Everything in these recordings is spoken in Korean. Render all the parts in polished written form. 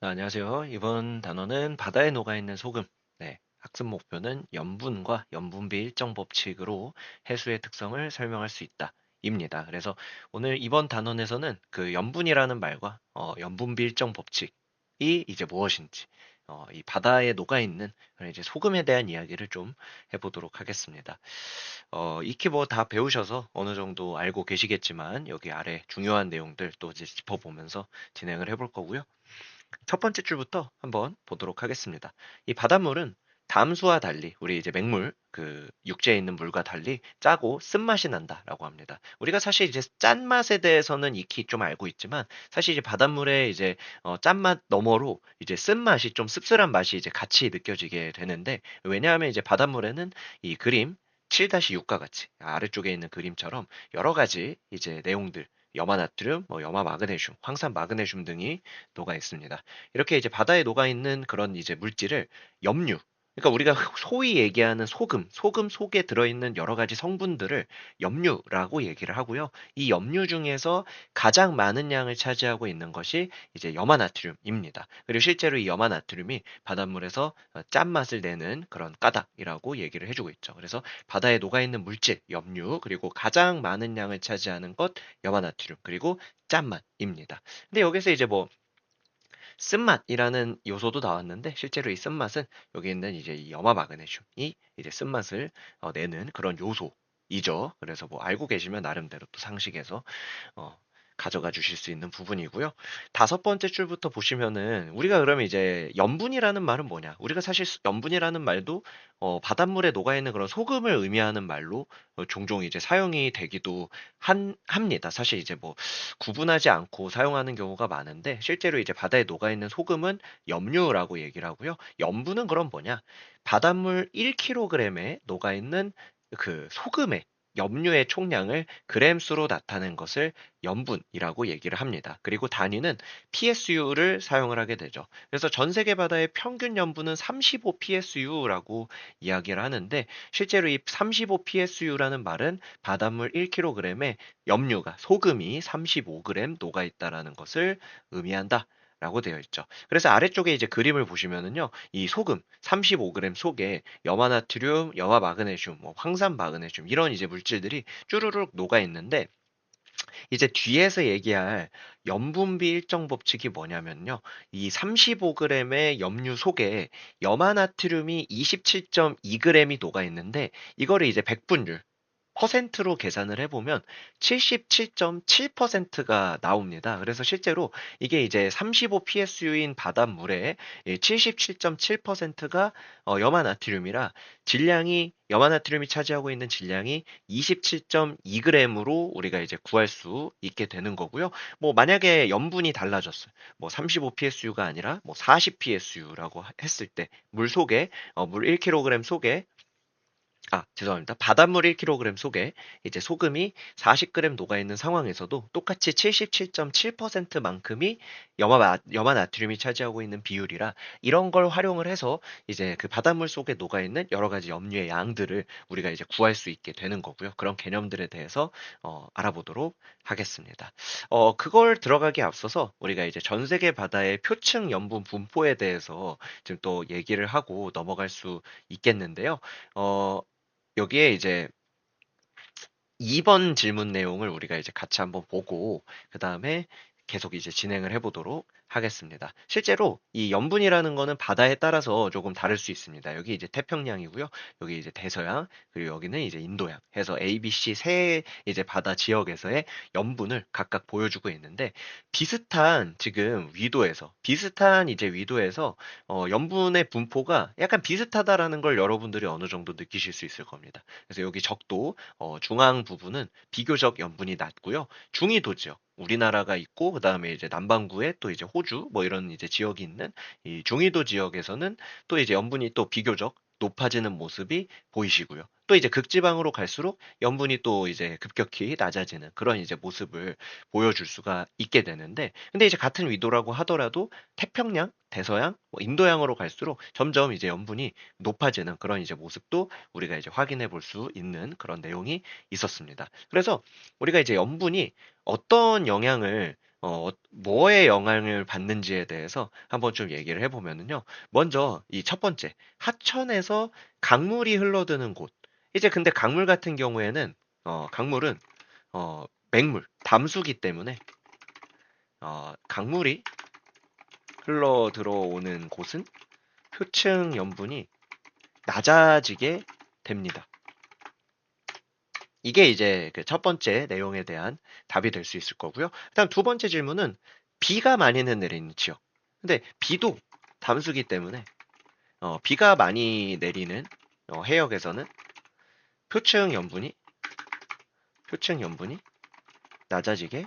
안녕하세요. 이번 단어는 바다에 녹아있는 소금. 학습 목표는 염분과 염분비 일정 법칙으로 해수의 특성을 설명할 수 있다. 입니다. 그래서 오늘 이번 단원에서는 그 염분이라는 말과 염분비 일정 법칙이 이제 무엇인지, 이 바다에 녹아있는 그런 이제 소금에 대한 이야기를 좀 해보도록 하겠습니다. 익히 뭐 다 배우셔서 어느 정도 알고 계시겠지만 여기 아래 중요한 내용들 또 이제 짚어보면서 진행을 해볼 거고요. 첫 번째 줄부터 한번 보도록 하겠습니다. 이 바닷물은 담수와 달리 우리 이제 맹물 그 육지에 있는 물과 달리 짜고 쓴맛이 난다라고 합니다. 우리가 사실 이제 짠맛에 대해서는 익히 좀 알고 있지만 사실 이제 바닷물에 이제 짠맛 너머로 이제 쓴맛이 좀 씁쓸한 맛이 이제 같이 느껴지게 되는데 왜냐하면 이제 바닷물에는 이 그림 7-6과 같이 아래쪽에 있는 그림처럼 여러 가지 이제 내용들 염화나트륨, 염화 마그네슘, 황산 마그네슘 등이 녹아 있습니다. 이렇게 이제 바다에 녹아 있는 그런 이제 물질을 염류, 그러니까 우리가 소위 얘기하는 소금 속에 들어있는 여러 가지 성분들을 염류라고 얘기를 하고요. 이 염류 중에서 가장 많은 양을 차지하고 있는 것이 이제 염화나트륨입니다. 그리고 실제로 이 염화나트륨이 바닷물에서 짠맛을 내는 그런 까닭이라고 얘기를 해주고 있죠. 그래서 바다에 녹아 있는 물질, 염류, 그리고 가장 많은 양을 차지하는 것, 염화나트륨, 그리고 짠맛입니다. 근데 여기서 이제 뭐 쓴맛이라는 요소도 나왔는데 실제로 이 쓴맛은 여기 있는 이제 이 염화 마그네슘이 이제 쓴맛을 내는 그런 요소이죠. 그래서 뭐 알고 계시면 나름대로 또 상식에서 어, 가져가 주실 수 있는 부분이고요. 다섯 번째 줄부터 보시면은 우리가 그러면 이제 염분이라는 말은 뭐냐? 우리가 사실 염분이라는 말도 바닷물에 녹아있는 그런 소금을 의미하는 말로 종종 이제 사용이 되기도 합니다. 사실 이제 뭐 구분하지 않고 사용하는 경우가 많은데 실제로 이제 바다에 녹아있는 소금은 염류라고 얘기를 하고요. 염분은 그럼 뭐냐? 바닷물 1kg에 녹아있는 그 소금의 염류의 총량을 g수로 나타낸 것을 염분이라고 얘기를 합니다. 그리고 단위는 PSU를 사용을 하게 되죠. 그래서 전 세계 바다의 평균 염분은 35 PSU라고 이야기를 하는데 실제로 이 35 PSU라는 말은 바닷물 1kg에 염류가 소금이 35g 녹아 있다라는 것을 의미한다. 라고 되어 있죠. 그래서 아래쪽에 이제 그림을 보시면은요, 이 소금 35g 속에 염화나트륨, 염화마그네슘, 뭐 황산 마그네슘 이런 이제 물질들이 쭈루룩 녹아 있는데 이제 뒤에서 얘기할 염분비 일정 법칙이 뭐냐면요. 이 35g의 염류 속에 염화나트륨이 27.2g이 녹아 있는데 이거를 이제 백분율 퍼센트로 계산을 해보면 77.7%가 나옵니다. 그래서 실제로 이게 이제 35PSU인 바닷물에 77.7%가 염화나트륨이라 염화나트륨이 차지하고 있는 질량이 27.2g으로 우리가 이제 구할 수 있게 되는 거고요. 뭐 만약에 염분이 달라졌어요. 뭐 35PSU가 아니라 뭐 40PSU라고 했을 때 물 속에 물 1kg 속에 죄송합니다. 바닷물 1kg 속에 이제 소금이 40g 녹아있는 상황에서도 똑같이 77.7%만큼이 염화나트륨이 차지하고 있는 비율이라 이런 걸 활용을 해서 이제 그 바닷물 속에 녹아있는 여러 가지 염류의 양들을 우리가 이제 구할 수 있게 되는 거고요. 그런 개념들에 대해서 알아보도록 하겠습니다. 그걸 들어가기 앞서서 우리가 이제 전 세계 바다의 표층 염분 분포에 대해서 지금 또 얘기를 하고 넘어갈 수 있겠는데요. 어, 여기에 이제 2번 질문 내용을 우리가 이제 같이 한번 보고 그 다음에 계속 이제 진행을 해보도록 하겠습니다. 실제로 이 염분이라는 거는 바다에 따라서 조금 다를 수 있습니다. 여기 이제 태평양이고요. 여기 이제 대서양, 그리고 여기는 이제 인도양 해서 A, B, C 세 이제 바다 지역에서의 염분을 각각 보여주고 있는데 비슷한 이제 위도에서 염분의 분포가 약간 비슷하다라는 걸 여러분들이 어느 정도 느끼실 수 있을 겁니다. 그래서 여기 적도 중앙 부분은 비교적 염분이 낮고요. 중위도 지역, 우리나라가 있고 그다음에 이제 남반구에 또 이제 호주 뭐 이런 이제 지역이 있는 이 중위도 지역에서는 또 이제 염분이 또 비교적 높아지는 모습이 보이시고요. 또 이제 극지방으로 갈수록 염분이 또 이제 급격히 낮아지는 그런 이제 모습을 보여줄 수가 있게 되는데, 근데 이제 같은 위도라고 하더라도 태평양, 대서양, 뭐 인도양으로 갈수록 점점 이제 염분이 높아지는 그런 이제 모습도 우리가 이제 확인해 볼 수 있는 그런 내용이 있었습니다. 그래서 우리가 이제 염분이 어떤 영향을 뭐에 영향을 받는지에 대해서 한번 좀 얘기를 해보면은요. 먼저 이 첫 번째, 하천에서 강물이 흘러드는 곳. 이제 근데 강물 같은 경우에는, 강물은, 맹물, 담수기 때문에, 강물이 흘러 들어오는 곳은 표층 염분이 낮아지게 됩니다. 이게 이제 그 첫 번째 내용에 대한 답이 될 수 있을 거고요. 그다음 두 번째 질문은 비가 많이는 내리는 지역. 근데 비도 담수기 때문에 비가 많이 내리는 해역에서는 표층 염분이 표층 염분이 낮아지게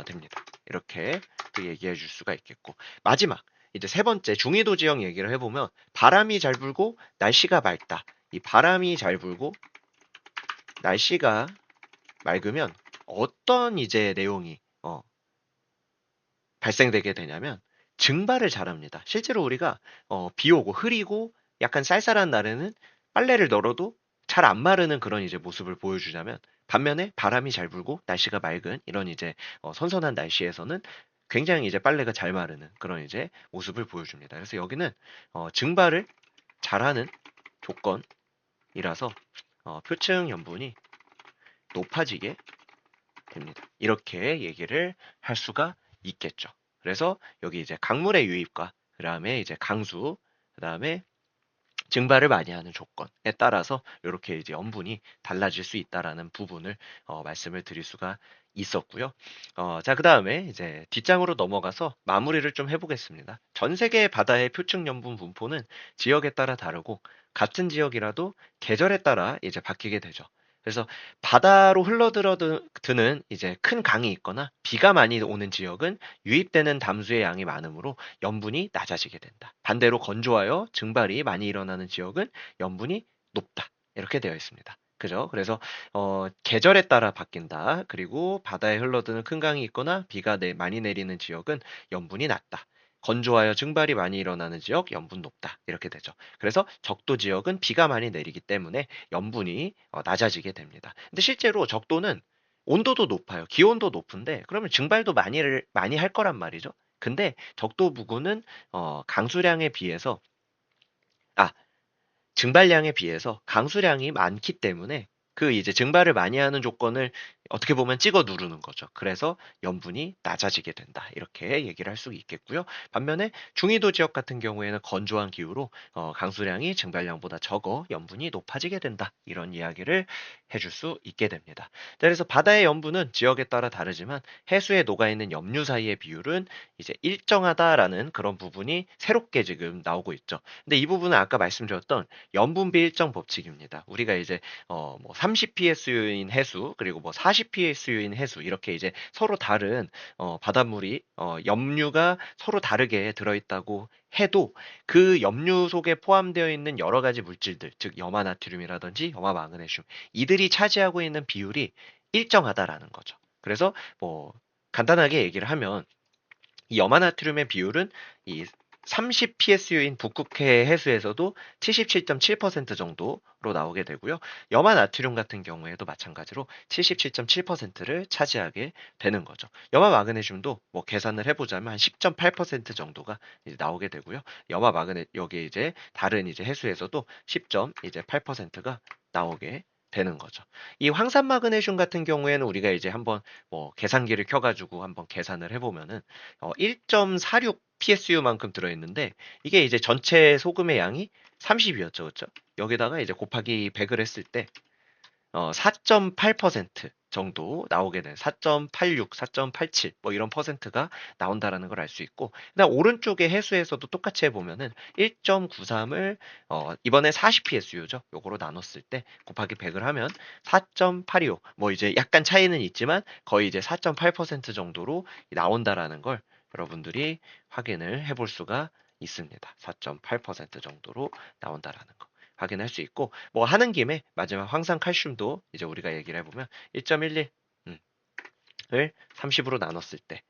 됩니다. 이렇게 또 얘기해 줄 수가 있겠고 마지막 이제 세 번째 중위도 지역 얘기를 해보면 바람이 잘 불고 날씨가 맑다. 이 바람이 잘 불고 날씨가 맑으면 어떤 이제 내용이 발생되게 되냐면 증발을 잘합니다. 실제로 우리가 비 오고 흐리고 약간 쌀쌀한 날에는 빨래를 널어도 잘 안 마르는 그런 이제 모습을 보여주자면 반면에 바람이 잘 불고 날씨가 맑은 이런 이제 선선한 날씨에서는 굉장히 이제 빨래가 잘 마르는 그런 이제 모습을 보여줍니다. 그래서 여기는 증발을 잘하는 조건이라서 표층 염분이 높아지게 됩니다. 이렇게 얘기를 할 수가 있겠죠. 그래서 여기 이제 강물의 유입과 그다음에 이제 강수, 그다음에 증발을 많이 하는 조건에 따라서 이렇게 이제 염분이 달라질 수 있다라는 부분을 말씀을 드릴 수가 있었고요. 자, 그다음에 이제 뒷장으로 넘어가서 마무리를 좀 해보겠습니다. 전 세계 바다의 표층 염분 분포는 지역에 따라 다르고 같은 지역이라도 계절에 따라 이제 바뀌게 되죠. 그래서 바다로 흘러들어드는 이제 큰 강이 있거나 비가 많이 오는 지역은 유입되는 담수의 양이 많으므로 염분이 낮아지게 된다. 반대로 건조하여 증발이 많이 일어나는 지역은 염분이 높다. 이렇게 되어 있습니다. 그죠? 그래서 계절에 따라 바뀐다. 그리고 바다에 흘러드는 큰 강이 있거나 비가 많이 내리는 지역은 염분이 낮다. 건조하여 증발이 많이 일어나는 지역 염분 높다. 이렇게 되죠. 그래서 적도 지역은 비가 많이 내리기 때문에 염분이 낮아지게 됩니다. 근데 실제로 적도는 온도도 높아요. 기온도 높은데 그러면 증발도 많이 할 거란 말이죠. 근데 적도 부근은 강수량에 비해서 아 증발량에 비해서 강수량이 많기 때문에 그 이제 증발을 많이 하는 조건을 어떻게 보면 찍어 누르는 거죠. 그래서 염분이 낮아지게 된다. 이렇게 얘기를 할 수 있겠고요. 반면에 중위도 지역 같은 경우에는 건조한 기후로 강수량이 증발량보다 적어 염분이 높아지게 된다. 이런 이야기를 해줄 수 있게 됩니다. 그래서 바다의 염분은 지역에 따라 다르지만 해수에 녹아있는 염류 사이의 비율은 이제 일정하다라는 그런 부분이 새롭게 지금 나오고 있죠. 근데 이 부분은 아까 말씀드렸던 염분비 일정 법칙입니다. 우리가 이제 뭐 30psu인 해수 그리고 뭐 40psu인 해수 이렇게 이제 서로 다른 바닷물이 염류가 서로 다르게 들어있다고 해도 그 염류 속에 포함되어 있는 여러 가지 물질들, 즉 염화나트륨이라든지 염화마그네슘 이들이 차지하고 있는 비율이 일정하다라는 거죠. 그래서 뭐 간단하게 얘기를 하면 이 염화나트륨의 비율은 이 30psu인 북극해 해수에서도 77.7% 정도로 나오게 되고요. 염화나트륨 같은 경우에도 마찬가지로 77.7%를 차지하게 되는 거죠. 염화마그네슘도 뭐 계산을 해보자면 한 10.8% 정도가 이제 나오게 되고요. 여기 이제 다른 이제 해수에서도 10.8%가 나오게 되는 거죠. 이 황산마그네슘 같은 경우에는 우리가 이제 한번 뭐 계산기를 켜가지고 한번 계산을 해보면은 1.46 PSU만큼 들어있는데 이게 이제 전체 소금의 양이 30이었죠, 그렇죠? 여기다가 이제 곱하기 100을 했을 때 4.8% 정도 나오게 되는 4.86, 4.87 뭐 이런 퍼센트가 나온다라는 걸 알 수 있고 그다음 오른쪽에 해수에서도 똑같이 해보면은 1.93을 이번에 40psu죠. 요거로 나눴을 때 곱하기 100을 하면 4.825 뭐 이제 약간 차이는 있지만 거의 이제 4.8% 정도로 나온다라는 걸 여러분들이 확인을 해볼 수가 있습니다. 4.8% 정도로 나온다라는 거. 확인할 수 있고 뭐 하는 김에 마지막 황산 칼슘도 이제 우리가 얘기를 해보면 1.11 을 30으로 나눴을 때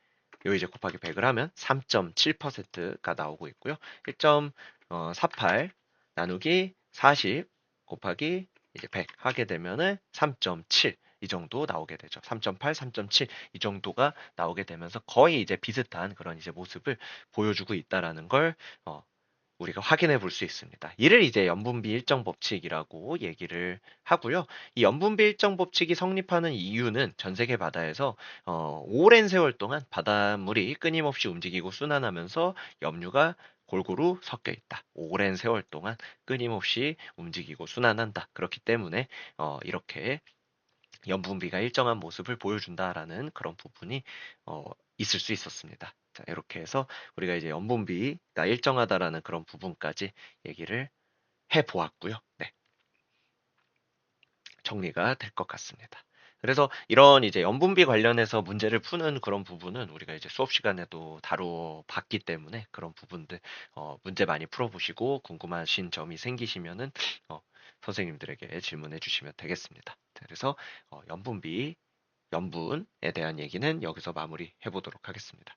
요 이제 곱하기 100을 하면 3.7%가 나오고 있고요. 1.48 나누기 40 곱하기 이제 100 하게 되면은 3.7 이 정도 나오게 되죠. 3.8, 3.7 이 정도가 나오게 되면서 거의 이제 비슷한 그런 이제 모습을 보여주고 있다라는 걸 어, 우리가 확인해 볼 수 있습니다. 이를 이제 연분비 일정 법칙이라고 얘기를 하고요. 이 연분비 일정 법칙이 성립하는 이유는 전 세계 바다에서 오랜 세월 동안 바닷물이 끊임없이 움직이고 순환하면서 염류가 골고루 섞여 있다. 오랜 세월 동안 끊임없이 움직이고 순환한다. 그렇기 때문에 이렇게 연분비가 일정한 모습을 보여준다라는 그런 부분이 어, 있을 수 있었습니다. 자, 이렇게 해서 우리가 이제 연분비가 일정하다라는 그런 부분까지 얘기를 해 보았고요. 네, 정리가 될 것 같습니다. 그래서 이런 이제 연분비 관련해서 문제를 푸는 그런 부분은 우리가 이제 수업 시간에도 다뤄봤기 때문에 그런 부분들 문제 많이 풀어보시고 궁금하신 점이 생기시면은 어, 선생님들에게 질문해 주시면 되겠습니다. 그래서 연분비 연분에 대한 얘기는 여기서 마무리해 보도록 하겠습니다.